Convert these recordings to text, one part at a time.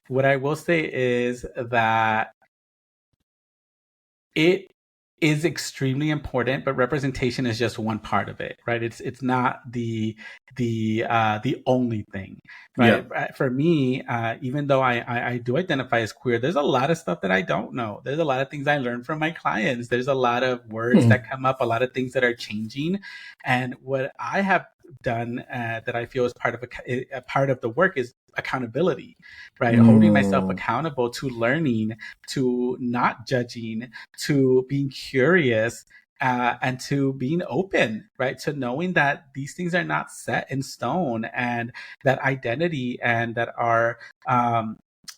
what I will say is that it is extremely important, but representation is just one part of it, right? It's not the only thing, right? For me, even though I do identify as queer, there's a lot of stuff that I don't know. There's a lot of things I learned from my clients. There's a lot of words that come up, a lot of things that are changing, and what I have done that I feel is part of the work is accountability, right? Holding myself accountable to learning, to not judging, to being curious, and to being open, right? To knowing that these things are not set in stone, and that identity and that our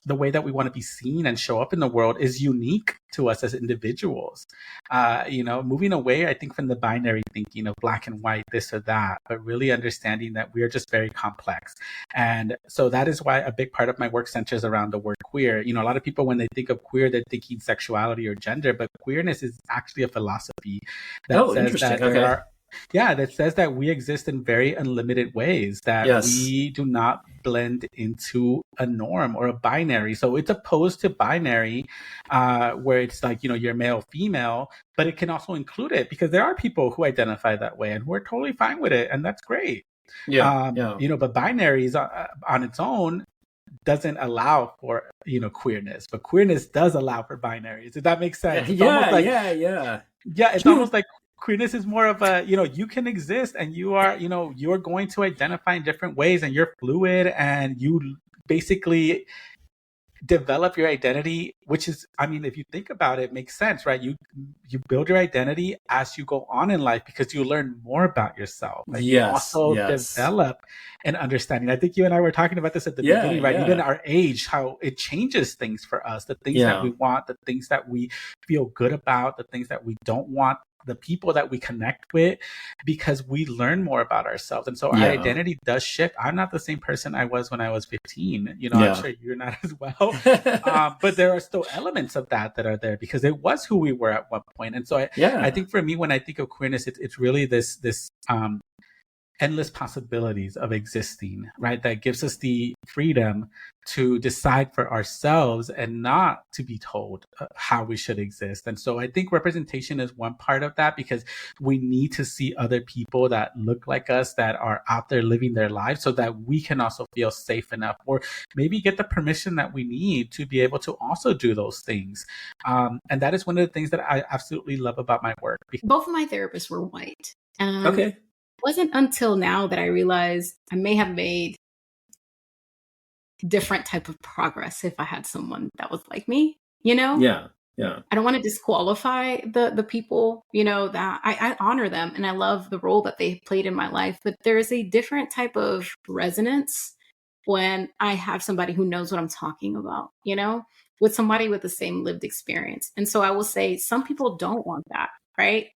the way that we want to be seen and show up in the world is unique to us as individuals. Moving away, I think, from the binary thinking of black and white, this or that, but really understanding that we are just very complex. And so that is why a big part of my work centers around the word queer. A lot of people, when they think of queer, they're thinking sexuality or gender, but queerness is actually a philosophy that says that that says that we exist in very unlimited ways, that we do not blend into a norm or a binary. So it's opposed to binary, where it's like, you're male, female, but it can also include it, because there are people who identify that way and who are totally fine with it. And that's great. But binaries on its own doesn't allow for, queerness, but queerness does allow for binaries. If that makes sense. It's almost like queerness is more of a, you can exist and you are, you're going to identify in different ways, and you're fluid, and you basically develop your identity, which is, if you think about it, makes sense, right? You build your identity as you go on in life, because you learn more about yourself. You also develop an understanding. I think you and I were talking about this at the beginning, right? Even our age, how it changes things for us, the things that we want, the things that we feel good about, the things that we don't want, the people that we connect with, because we learn more about ourselves. And so our identity does shift. I'm not the same person I was when I was 15. I'm sure you're not as well. But there are still elements of that are there, because it was who we were at one point. And so I think for me, when I think of queerness, it's really this endless possibilities of existing, right? That gives us the freedom to decide for ourselves and not to be told how we should exist. And so I think representation is one part of that, because we need to see other people that look like us, that are out there living their lives, so that we can also feel safe enough, or maybe get the permission that we need to be able to also do those things. And that is one of the things that I absolutely love about my work. Both of my therapists were white. It wasn't until now that I realized I may have made different type of progress if I had someone that was like me, I don't want to disqualify the people, that I honor them and I love the role that they played in my life, but there is a different type of resonance when I have somebody who knows what I'm talking about, with somebody with the same lived experience. And so I will say some people don't want that, right?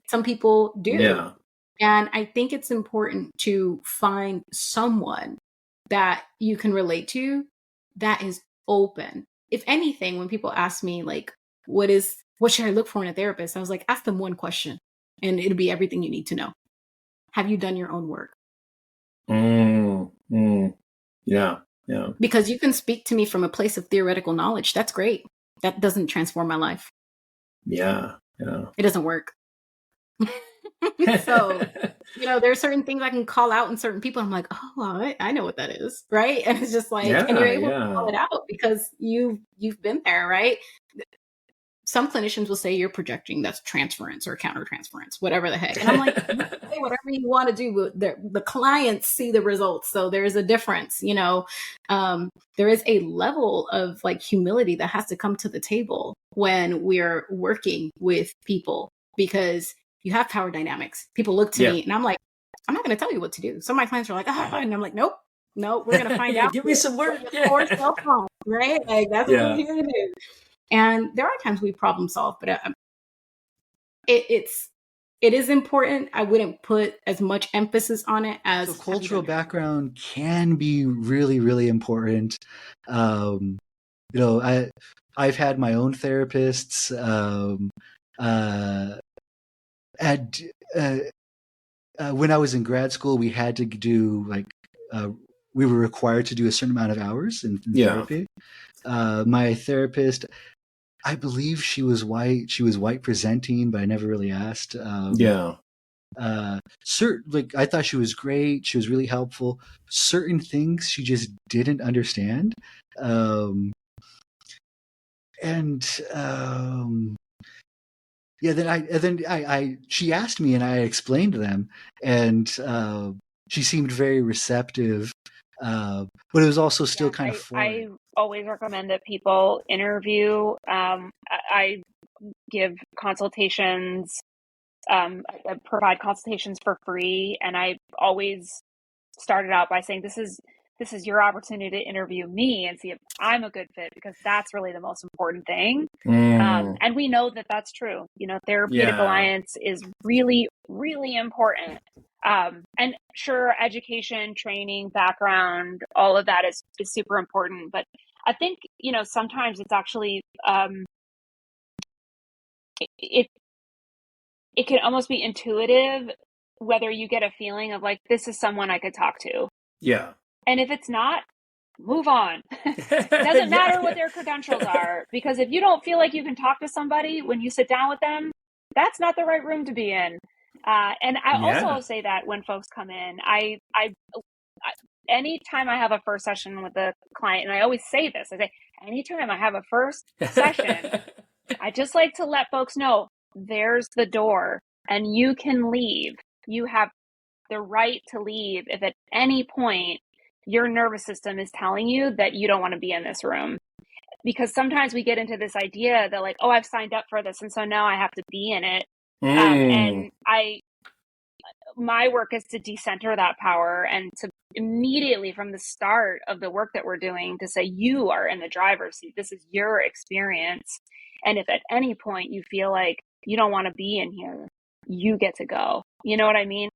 Some people do. Yeah. And I think it's important to find someone that you can relate to that is open. If anything, when people ask me, like, what should I look for in a therapist? I was like, ask them one question and it'll be everything you need to know. Have you done your own work? Yeah. Because you can speak to me from a place of theoretical knowledge. That's great. That doesn't transform my life. Yeah. It doesn't work. So, there are certain things I can call out in certain people. I'm like, oh, I know what that is. Right. And it's just like, and you're able to call it out because you've been there. Right. Some clinicians will say you're projecting, that's transference or countertransference, whatever the heck. And I'm like, hey, whatever you want to do, the clients see the results. So there is a difference, there is a level of like humility that has to come to the table when we're working with people, because you have power dynamics. People look to me and I'm like, I'm not going to tell you what to do. Some of my clients are like, and I'm like, nope, we're going to find out. Give me some work. Right? Like that's what we're here to do. And there are times we problem solve, but it is important. I wouldn't put as much emphasis on it as so cultural background can be really, really important. I've had my own therapists. When I was in grad school, we had to do like we were required to do a certain amount of hours in therapy. My therapist, I believe she was white. She was white presenting, but I never really asked. I thought she was great. She was really helpful. Certain things she just didn't understand. She asked me and I explained them, and she seemed very receptive. But it was also still kind of foreign. I always recommend that people interview. I give consultations, I provide consultations for free, and I always started out by saying, this is your opportunity to interview me and see if I'm a good fit, because that's really the most important thing. And we know that that's true. Therapeutic alliance is really, really important. And sure, education, training, background, all of that is super important. But I think, sometimes it's actually, it can almost be intuitive whether you get a feeling of like, this is someone I could talk to. Yeah. And if it's not, move on. It doesn't matter what their credentials are, because if you don't feel like you can talk to somebody when you sit down with them, that's not the right room to be in. And I also say that when folks come in, I anytime I have a first session with a client, and I always say this, I say, anytime I have a first session, I just like to let folks know there's the door and you can leave. You have the right to leave if at any point your nervous system is telling you that you don't want to be in this room. Because sometimes we get into this idea that like, oh, I've signed up for this, and so now I have to be in it. And my work is to decenter that power and to immediately from the start of the work that we're doing to say, you are in the driver's seat. This is your experience. And if at any point you feel like you don't want to be in here, you get to go. You know what I mean?